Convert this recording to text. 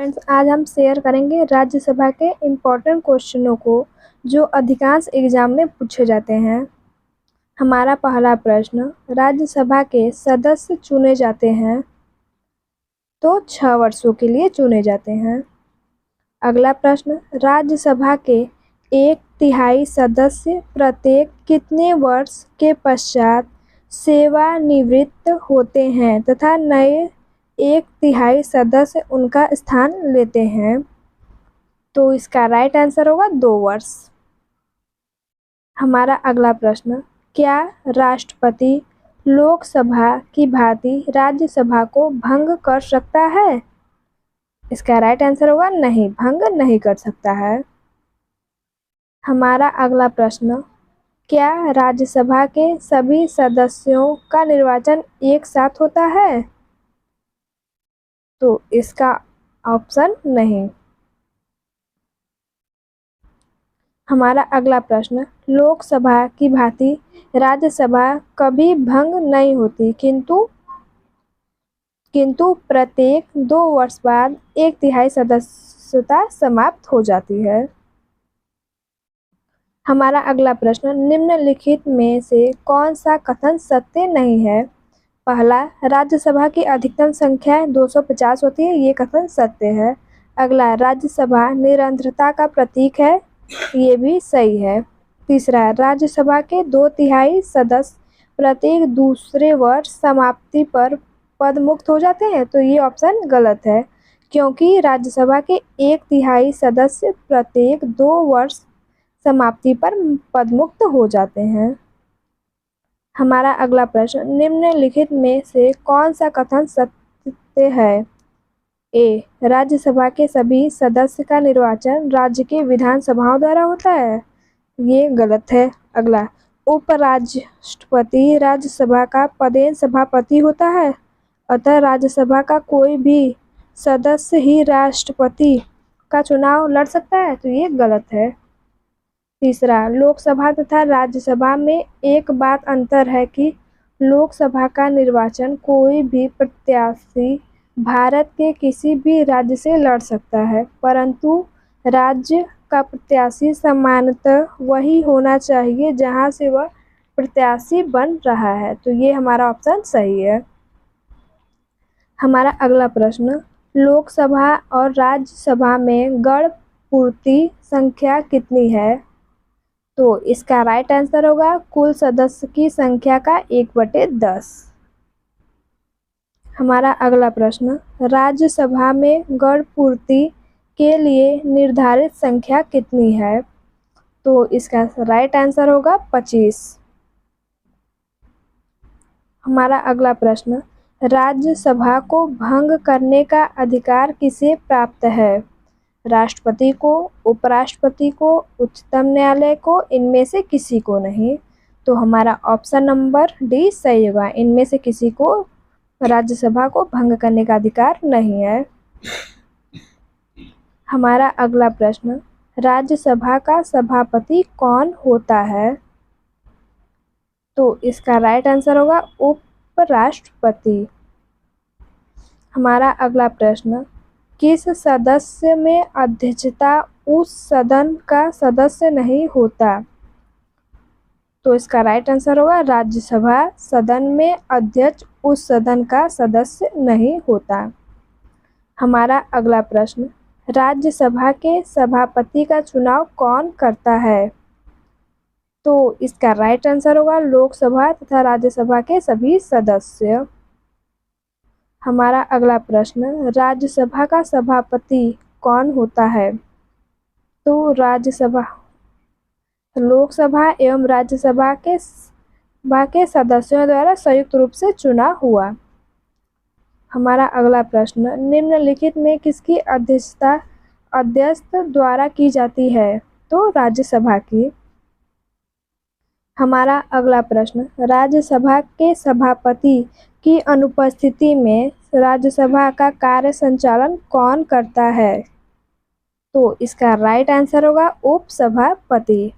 Friends, आज हम share करेंगे राज्यसभा के इम्पोर्टेंट क्वेश्चनों को जो अधिकांश एग्जाम में पूछे जाते हैं। हमारा पहला प्रश्न, राज्यसभा के सदस्य चुने जाते हैं तो 6 वर्षों के लिए चुने जाते हैं। अगला प्रश्न, राज्यसभा के 1/3 सदस्य प्रत्येक कितने वर्ष के पश्चात सेवानिवृत्त होते हैं तथा नए 1/3 सदस्य उनका स्थान लेते हैं। तो इसका राइट आंसर होगा 2 वर्ष। हमारा अगला प्रश्न, क्या राष्ट्रपति लोकसभा की भांति राज्यसभा को भंग कर सकता है? इसका राइट आंसर होगा नहीं, भंग नहीं कर सकता है। हमारा अगला प्रश्न, क्या राज्यसभा के सभी सदस्यों का निर्वाचन एक साथ होता है? तो इसका ऑप्शन नहीं। हमारा अगला प्रश्न, लोकसभा की भांति राज्यसभा कभी भंग नहीं होती किंतु प्रत्येक 2 वर्ष बाद 1/3 सदस्यता समाप्त हो जाती है। हमारा अगला प्रश्न, निम्नलिखित में से कौन सा कथन सत्य नहीं है? पहला, राज्यसभा की अधिकतम संख्या 250 होती है, ये कथन सत्य है। अगला, राज्यसभा निरंतरता का प्रतीक है, ये भी सही है। तीसरा, राज्यसभा के 2/3 सदस्य प्रत्येक दूसरे वर्ष समाप्ति पर पद मुक्त हो जाते हैं, तो ये ऑप्शन गलत है क्योंकि राज्यसभा के 1/3 सदस्य प्रत्येक 2 वर्ष समाप्ति पर पदमुक्त हो जाते हैं। हमारा अगला प्रश्न, निम्नलिखित में से कौन सा कथन सत्य है? ए, राज्यसभा के सभी सदस्य का निर्वाचन राज्य के विधानसभाओं द्वारा होता है, ये गलत है। अगला, उपराष्ट्रपति राज्यसभा का पदेन सभापति होता है, अतः राज्यसभा का कोई भी सदस्य ही राष्ट्रपति का चुनाव लड़ सकता है, तो ये गलत है। तीसरा, लोकसभा तथा राज्यसभा में एक बात अंतर है कि लोकसभा का निर्वाचन कोई भी प्रत्याशी भारत के किसी भी राज्य से लड़ सकता है, परंतु राज्य का प्रत्याशी सामान्यतः वही होना चाहिए जहां से वह प्रत्याशी बन रहा है, तो ये हमारा ऑप्शन सही है। हमारा अगला प्रश्न, लोकसभा और राज्यसभा में गण पूर्ति संख्या कितनी है? तो इसका राइट आंसर होगा कुल सदस्य की संख्या का 1/10। हमारा अगला प्रश्न, राज्यसभा में गण पूर्ति के लिए निर्धारित संख्या कितनी है? तो इसका राइट आंसर होगा 25। हमारा अगला प्रश्न, राज्यसभा को भंग करने का अधिकार किसे प्राप्त है? राष्ट्रपति को, उपराष्ट्रपति को, उच्चतम न्यायालय को, इनमें से किसी को नहीं। तो हमारा ऑप्शन नंबर डी सही होगा, इनमें से किसी को राज्यसभा को भंग करने का अधिकार नहीं है। हमारा अगला प्रश्न, राज्यसभा का सभापति कौन होता है? तो इसका राइट आंसर होगा उपराष्ट्रपति। हमारा अगला प्रश्न, किस सदस्य में अध्यक्षता उस सदन का सदस्य नहीं होता? तो इसका राइट आंसर होगा राज्यसभा सदन में अध्यक्ष उस सदन का सदस्य नहीं होता। हमारा अगला प्रश्न, राज्यसभा के सभापति का चुनाव कौन करता है? तो इसका राइट आंसर होगा लोकसभा तथा राज्यसभा के सभी सदस्य। हमारा अगला प्रश्न, राज्यसभा का सभापति कौन होता है? तो लोकसभा एवं राज्यसभा के सदस्यों द्वारा संयुक्त रूप से चुना हुआ। हमारा अगला प्रश्न, निम्नलिखित में किसकी अध्यक्षता अध्यक्ष द्वारा की जाती है? तो राज्यसभा की। हमारा अगला प्रश्न, राज्यसभा के सभापति की अनुपस्थिति में राज्यसभा का कार्य संचालन कौन करता है? तो इसका राइट आंसर होगा उपसभापति।